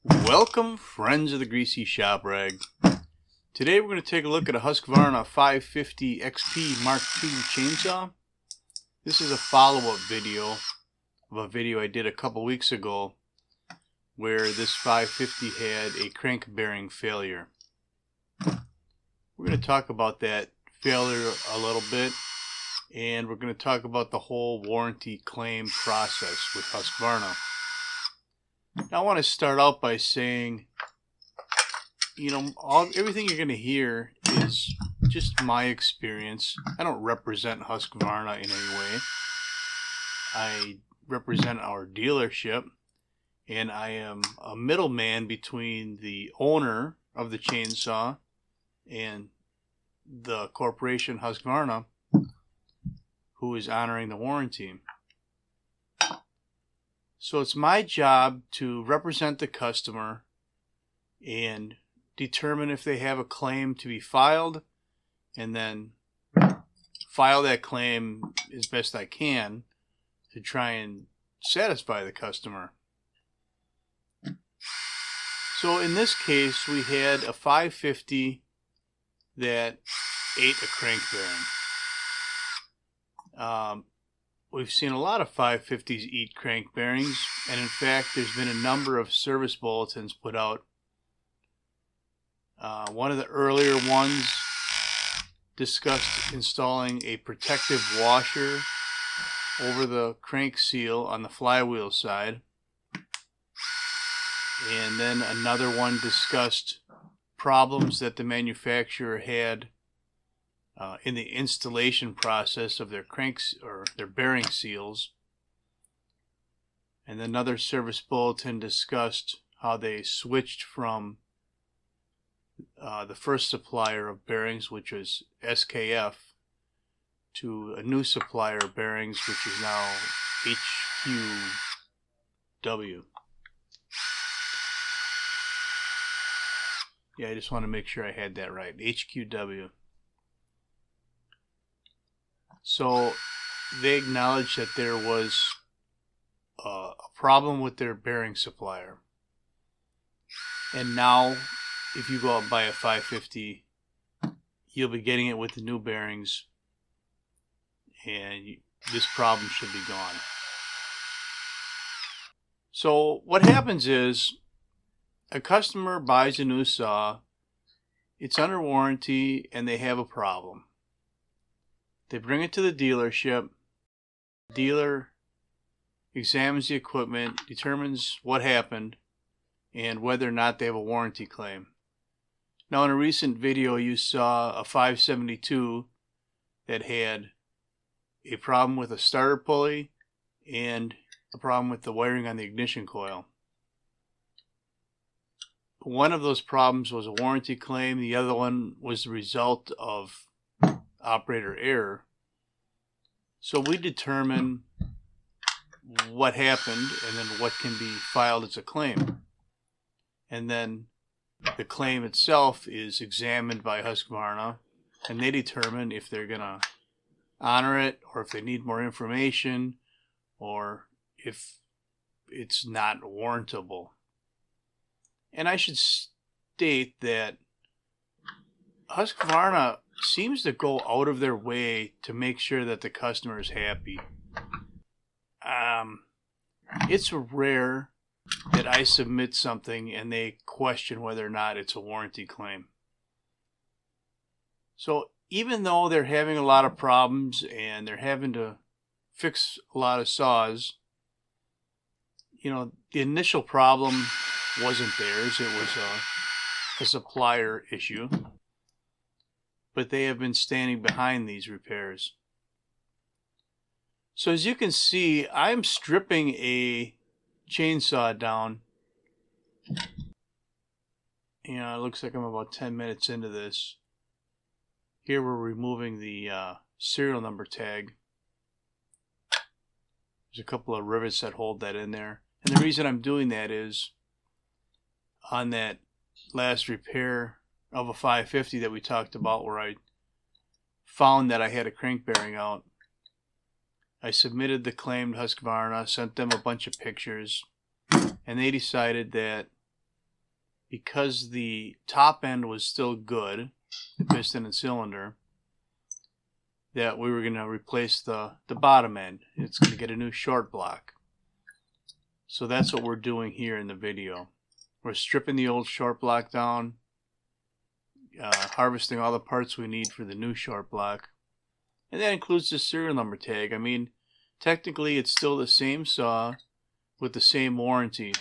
Welcome, friends of the Greasy Shop Rag. Today we're going to take a look at a Husqvarna 550 XP Mark II chainsaw. This is a follow-up video of a video I did a couple weeks ago where this 550 had a crank bearing failure. We're going to talk about that failure a little bit, and we're going to talk about the whole warranty claim process with Husqvarna. Now, I want to start out by saying, everything you're going to hear is just my experience. I don't represent Husqvarna in any way. I represent our dealership, and I am a middleman between the owner of the chainsaw and the corporation Husqvarna, who is honoring the warranty. So it's my job to represent the customer and determine if they have a claim to be filed, and then file that claim as best I can to try and satisfy the customer. So in this case, we had a 550 that ate a crank bearing. We've seen a lot of 550s eat crank bearings, and in fact there's been a number of service bulletins put out. One of the earlier ones discussed installing a protective washer over the crank seal on the flywheel side, and then another one discussed problems that the manufacturer had in the installation process of their cranks or their bearing seals. And another service bulletin discussed how they switched from the first supplier of bearings, which was SKF, to a new supplier of bearings, which is now HQW. Yeah, I just want to make sure I had that right. HQW. So they acknowledged that there was a problem with their bearing supplier. And now, if you go out and buy a 550, you'll be getting it with the new bearings, and this problem should be gone. So what happens is, a customer buys a new saw, it's under warranty, and they have a problem. They bring it to the dealership. The dealer examines the equipment, determines what happened, and whether or not they have a warranty claim. Now, in a recent video, you saw a 572 that had a problem with a starter pulley and a problem with the wiring on the ignition coil. One of those problems was a warranty claim. The other one was the result of operator error. So we determine what happened and then what can be filed as a claim. And then the claim itself is examined by Husqvarna, and they determine if they're going to honor it, or if they need more information, or if it's not warrantable. And I should state that Husqvarna seems to go out of their way to make sure that the customer is happy. It's rare that I submit something and they question whether or not it's a warranty claim. So even though they're having a lot of problems and they're having to fix a lot of saws, the initial problem wasn't theirs. It was a supplier issue. But they have been standing behind these repairs. So as you can see, I'm stripping a chainsaw down. It looks like I'm about 10 minutes into this. Here we're removing the serial number tag. There's a couple of rivets that hold that in there. And the reason I'm doing that is on that last repair of a 550 that we talked about, where I found that I had a crank bearing out, I submitted the claim to Husqvarna, sent them a bunch of pictures, and they decided that because the top end was still good, the piston and cylinder, that we were going to replace the bottom end. It's going to get a new short block. So that's what we're doing here in the video. We're stripping the old short block down, harvesting all the parts we need for the new short block. And that includes the serial number tag. I mean, technically it's still the same saw with the same warranty.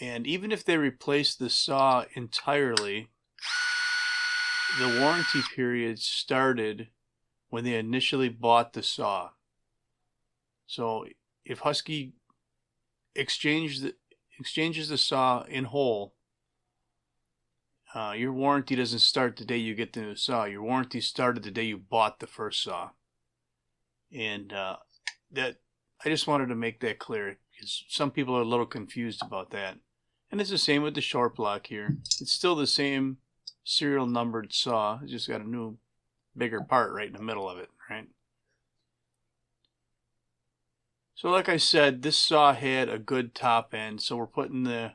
And even if they replace the saw entirely, the warranty period started when they initially bought the saw. So if Husky exchanges the saw in whole, your warranty doesn't start the day you get the new saw. Your warranty started the day you bought the first saw. And that I just wanted to make that clear, because some people are a little confused about that. And it's the same with the short block here. It's still the same serial numbered saw. It's just got a new bigger part right in the middle of it, right? So like I said, this saw had a good top end, so we're putting the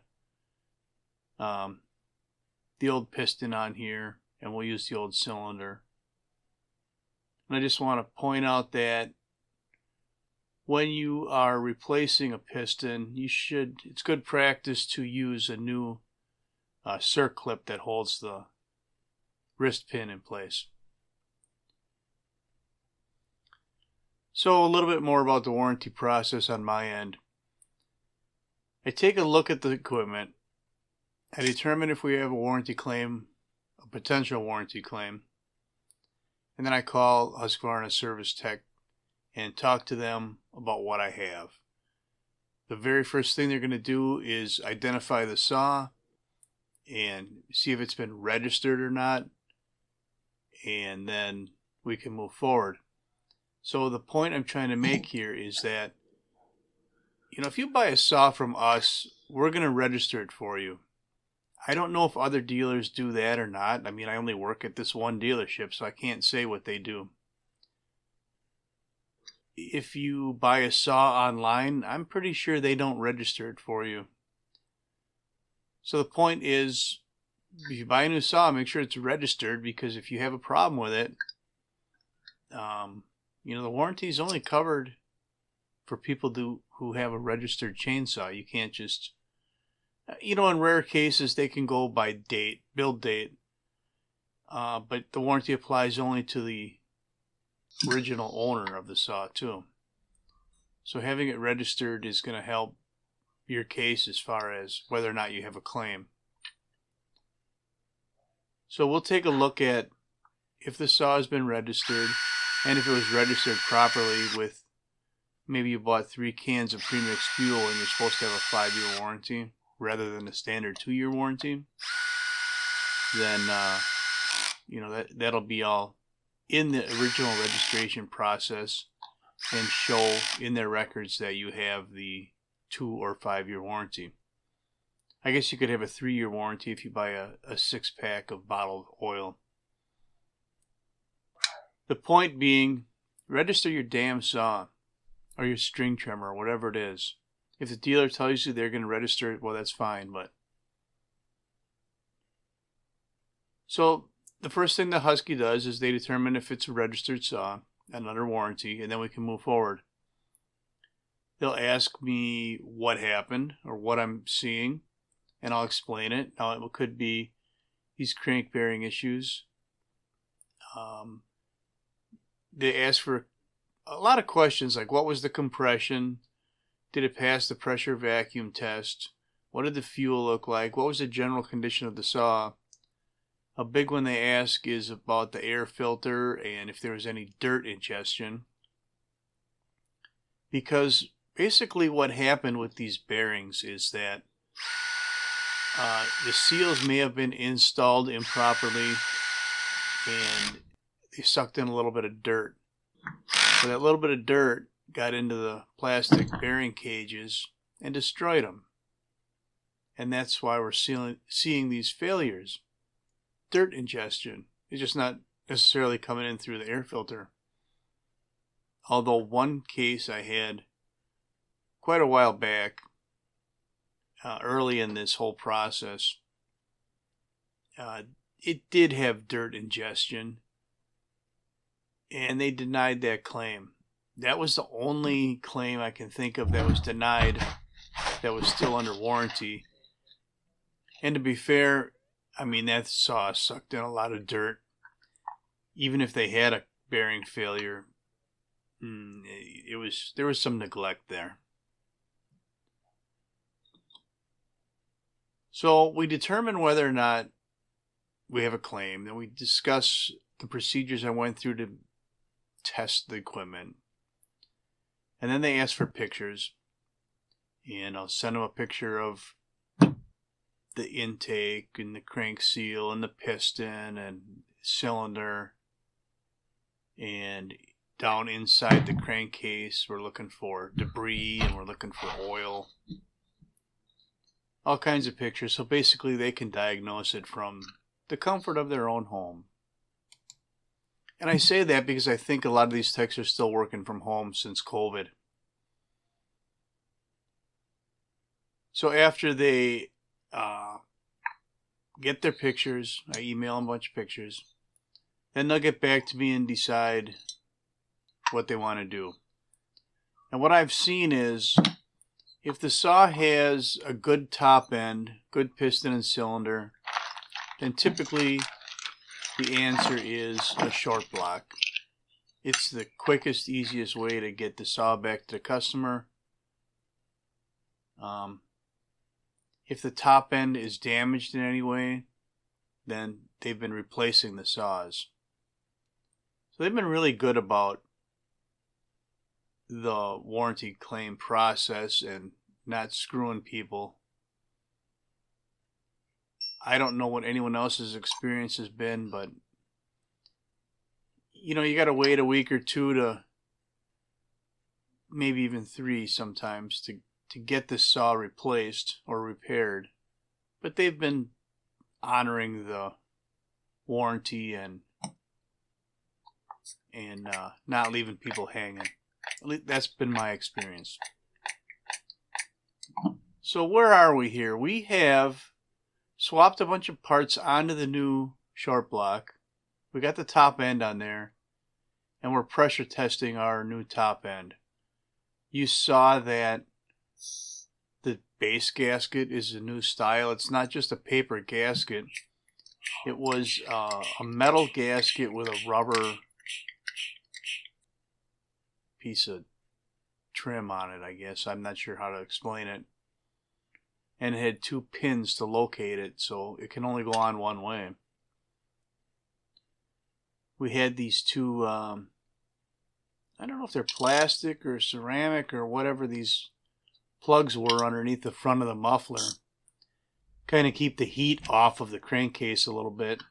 old piston on here, and we'll use the old cylinder. And I just want to point out that when you are replacing a piston, it's good practice to use a new circlip that holds the wrist pin in place. So a little bit more about the warranty process on my end. I take a look at the equipment. I determine if we have a warranty claim, a potential warranty claim. And then I call Husqvarna service tech and talk to them about what I have. The very first thing they're going to do is identify the saw and see if it's been registered or not. And then we can move forward. So the point I'm trying to make here is that, if you buy a saw from us, we're going to register it for you. I don't know if other dealers do that or not. I mean, I only work at this one dealership, so I can't say what they do. If you buy a saw online, I'm pretty sure they don't register it for you. So the point is, if you buy a new saw, make sure it's registered, because if you have a problem with it, the warranty is only covered for people who have a registered chainsaw. You can't just, in rare cases they can go by date, build date, but the warranty applies only to the original owner of the saw too. So having it registered is going to help your case as far as whether or not you have a claim. So we'll take a look at if the saw has been registered, and if it was registered properly with, maybe you bought 3 cans of premixed fuel and you're supposed to have a 5-year warranty rather than a standard 2-year warranty, then that'll be all in the original registration process and show in their records that you have the 2 or 5-year warranty. I guess you could have a 3-year warranty if you buy a 6-pack of bottled oil. The point being, register your damn saw or your string trimmer or whatever it is. If the dealer tells you they're going to register it, well, that's fine. So the first thing the Husky does is they determine if it's a registered saw and under warranty, and then we can move forward. They'll ask me what happened or what I'm seeing, and I'll explain it. Now, it could be these crank bearing issues. They ask for a lot of questions like, what was the compression? Did it pass the pressure vacuum test? What did the fuel look like? What was the general condition of the saw? A big one they ask is about the air filter and if there was any dirt ingestion. Because basically what happened with these bearings is that the seals may have been installed improperly and they sucked in a little bit of dirt. So that little bit of dirt got into the plastic bearing cages and destroyed them. And that's why we're seeing these failures. Dirt ingestion is just not necessarily coming in through the air filter. Although one case I had quite a while back, early in this whole process, it did have dirt ingestion, and they denied that claim. That was the only claim I can think of that was denied that was still under warranty. And to be fair, I mean, that saw sucked in a lot of dirt. Even if they had a bearing failure, there was some neglect there. So we determine whether or not we have a claim. Then we discuss the procedures I went through to test the equipment. And then they ask for pictures. And I'll send them a picture of the intake and the crank seal and the piston and cylinder. And down inside the crankcase, we're looking for debris and we're looking for oil. All kinds of pictures. So basically they can diagnose it from the comfort of their own home. And I say that because I think a lot of these techs are still working from home since COVID. So after they get their pictures, I email them a bunch of pictures, then they'll get back to me and decide what they want to do. And what I've seen is, if the saw has a good top end, good piston and cylinder, then typically the answer is a short block. It's the quickest, easiest way to get the saw back to the customer. If the top end is damaged in any way, then they've been replacing the saws. So they've been really good about the warranty claim process and not screwing people. I don't know what anyone else's experience has been, but you know, you got to wait a week or two to maybe even 3 sometimes to get the saw replaced or repaired. But they've been honoring the warranty and not leaving people hanging. That's been my experience. So where are we here? We have swapped a bunch of parts onto the new short block. We got the top end on there, and we're pressure testing our new top end. You saw that the base gasket is a new style. It's not just a paper gasket. It was a metal gasket with a rubber piece of trim on it, I guess. I'm not sure how to explain it. And it had 2 pins to locate it, so it can only go on one way. We had these 2, I don't know if they're plastic or ceramic or whatever these plugs were underneath the front of the muffler. Kind of keep the heat off of the crankcase a little bit.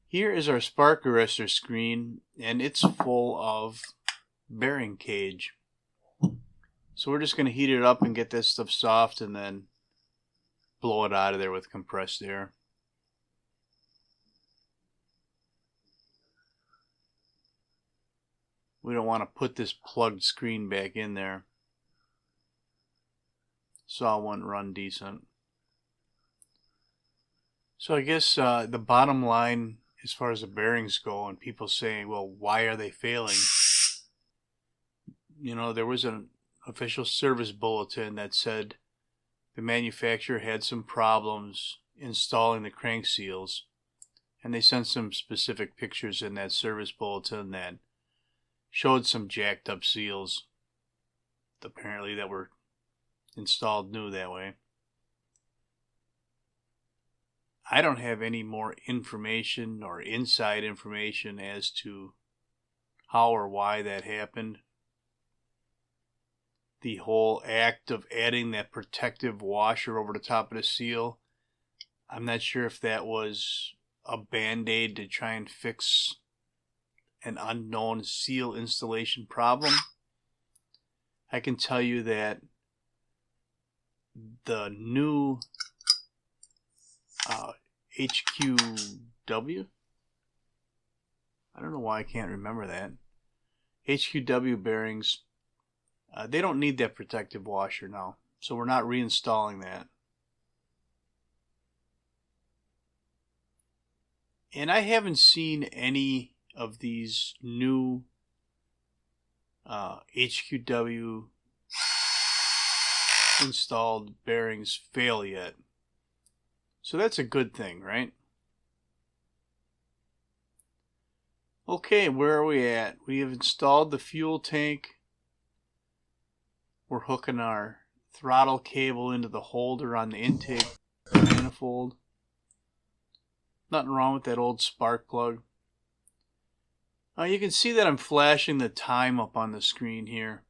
Here is our spark arrestor screen, and it's full of bearing cage. So we're just going to heat it up and get this stuff soft and then blow it out of there with compressed air. We don't want to put this plugged screen back in there. Saw wouldn't run decent. So I guess the bottom line as far as the bearings go, and people saying, well, why are they failing? You know, there was an official service bulletin that said the manufacturer had some problems installing the crank seals, and they sent some specific pictures in that service bulletin that showed some jacked up seals, apparently, that were installed new that way. I don't have any more information or inside information as to how or why that happened. The whole act of adding that protective washer over the top of the seal, I'm not sure if that was a band-aid to try and fix an unknown seal installation problem. I can tell you that the new HQW, I don't know why I can't remember that, HQW bearings They don't need that protective washer now, so we're not reinstalling that. And I haven't seen any of these new HQW installed bearings fail yet. So that's a good thing, right? Okay, where are we at? We have installed the fuel tank. We're hooking our throttle cable into the holder on the intake manifold. Nothing wrong with that old spark plug. You can see that I'm flashing the time up on the screen here.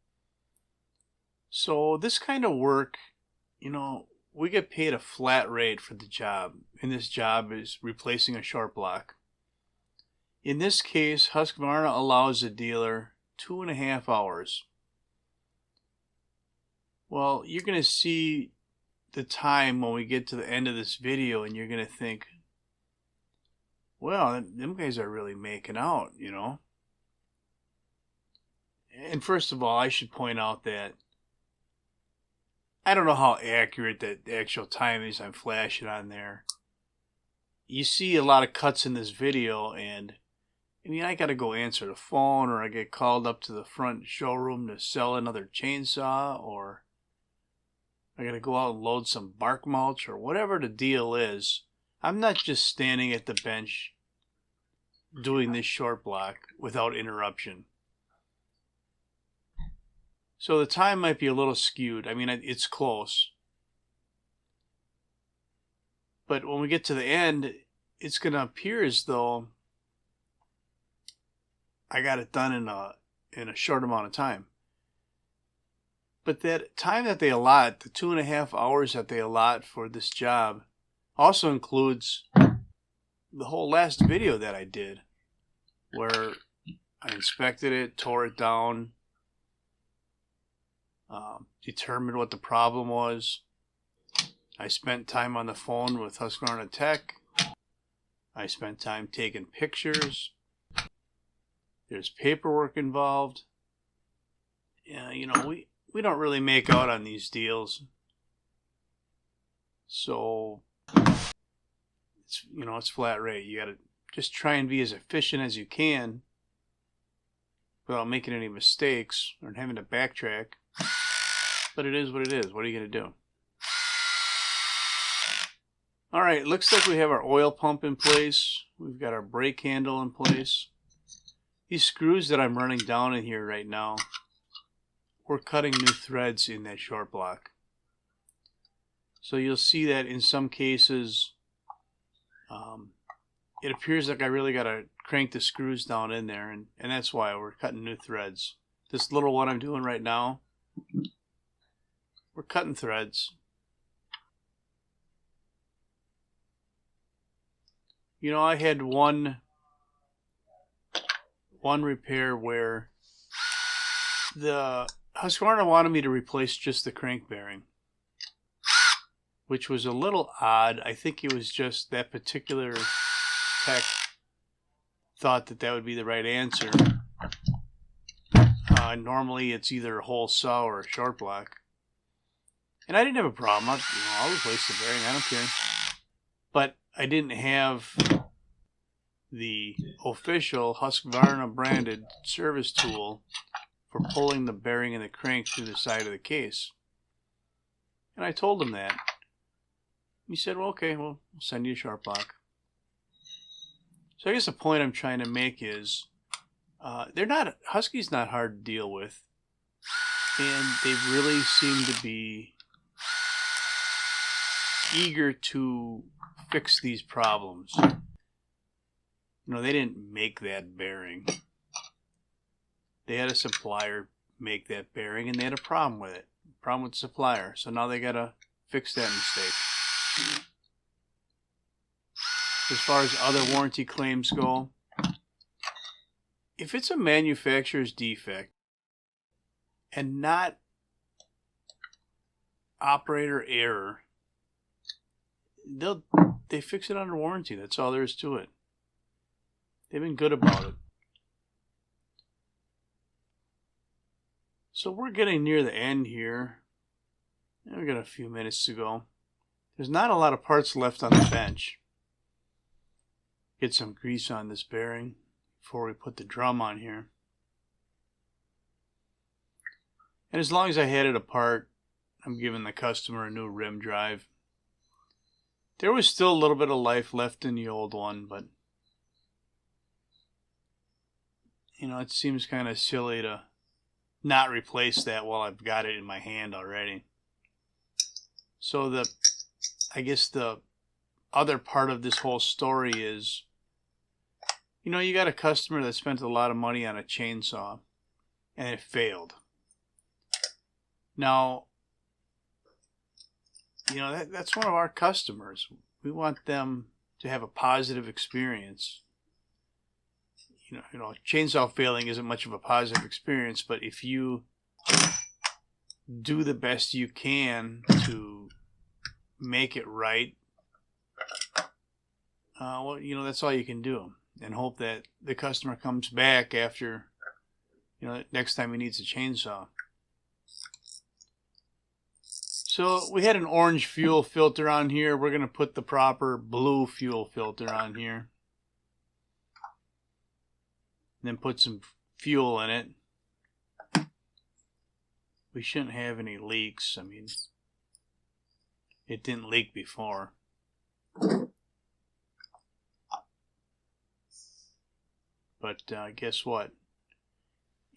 So this kind of work, you know, we get paid a flat rate for the job, and this job is replacing a short block. In this case, Husqvarna allows the dealer 2.5 hours. Well, you're going to see the time when we get to the end of this video, and you're going to think, well, them guys are really making out, you know. And first of all, I should point out that I don't know how accurate the actual time is I'm flashing on there. You see a lot of cuts in this video, and I mean, I got to go answer the phone, or I get called up to the front showroom to sell another chainsaw, or I got to go out and load some bark mulch, or whatever the deal is. I'm not just standing at the bench doing this short block without interruption. So the time might be a little skewed. I mean, it's close. But when we get to the end, it's going to appear as though I got it done in a short amount of time. But that time that they allot, the 2.5 hours that they allot for this job, also includes the whole last video that I did, where I inspected it, tore it down, determined what the problem was. I spent time on the phone with Husqvarna Tech. I spent time taking pictures. There's paperwork involved. Yeah, you know, we don't really make out on these deals. So, it's flat rate. You got to just try and be as efficient as you can without making any mistakes or having to backtrack. But it is what it is. What are you going to do? Alright, looks like we have our oil pump in place. We've got our brake handle in place. These screws that I'm running down in here right now, we're cutting new threads in that short block. So you'll see that in some cases, it appears like I really got to crank the screws down in there, and that's why we're cutting new threads. This little one I'm doing right now, we're cutting threads. You know, I had one repair where the Husqvarna wanted me to replace just the crank bearing, which was a little odd. I think it was just that particular tech thought that would be the right answer. Normally it's either a whole saw or a short block. And I didn't have a problem. I'll replace the bearing. I don't care. But I didn't have the official Husqvarna branded service tool for pulling the bearing and the crank through the side of the case. And I told him that. He said, well, okay, we'll send you a short block. So I guess the point I'm trying to make is Husky's not hard to deal with. And they really seem to be eager to fix these problems. You know, they didn't make that bearing. They had a supplier make that bearing, and they had a problem with it. Problem with the supplier. So now they got to fix that mistake. As far as other warranty claims go, if it's a manufacturer's defect and not operator error, they fix it under warranty. That's all there is to it. They've been good about it. So we're getting near the end here. We've got a few minutes to go. There's not a lot of parts left on the bench. Get some grease on this bearing before we put the drum on here. And as long as I had it apart, I'm giving the customer a new rim drive. There was still a little bit of life left in the old one, but you know, it seems kind of silly to not replace that while I've got it in my hand already. So I guess the other part of this whole story is, you know, you got a customer that spent a lot of money on a chainsaw and it failed. Now, you know, that's one of our customers. We want them to have a positive experience. You know, chainsaw failing isn't much of a positive experience, but if you do the best you can to make it right, well, you know, that's all you can do, and hope that the customer comes back after, you know, next time he needs a chainsaw. So we had an orange fuel filter on here. We're going to put the proper blue fuel filter on here. Then put some fuel in it. We shouldn't have any leaks. I mean, it didn't leak before. But guess what?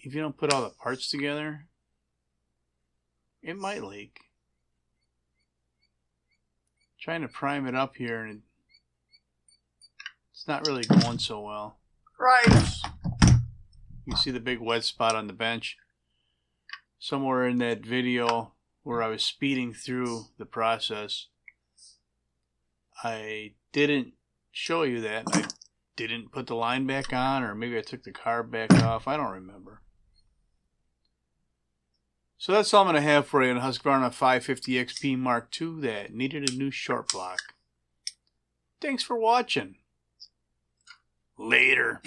If you don't put all the parts together, it might leak. Trying to prime it up here, and it's not really going so well. Right. You see the big wet spot on the bench. Somewhere in that video where I was speeding through the process, I didn't show you that. I didn't put the line back on, or maybe I took the carb back off. I don't remember. So that's all I'm going to have for you on a Husqvarna 550 XP Mark II that needed a new short block. Thanks for watching. Later.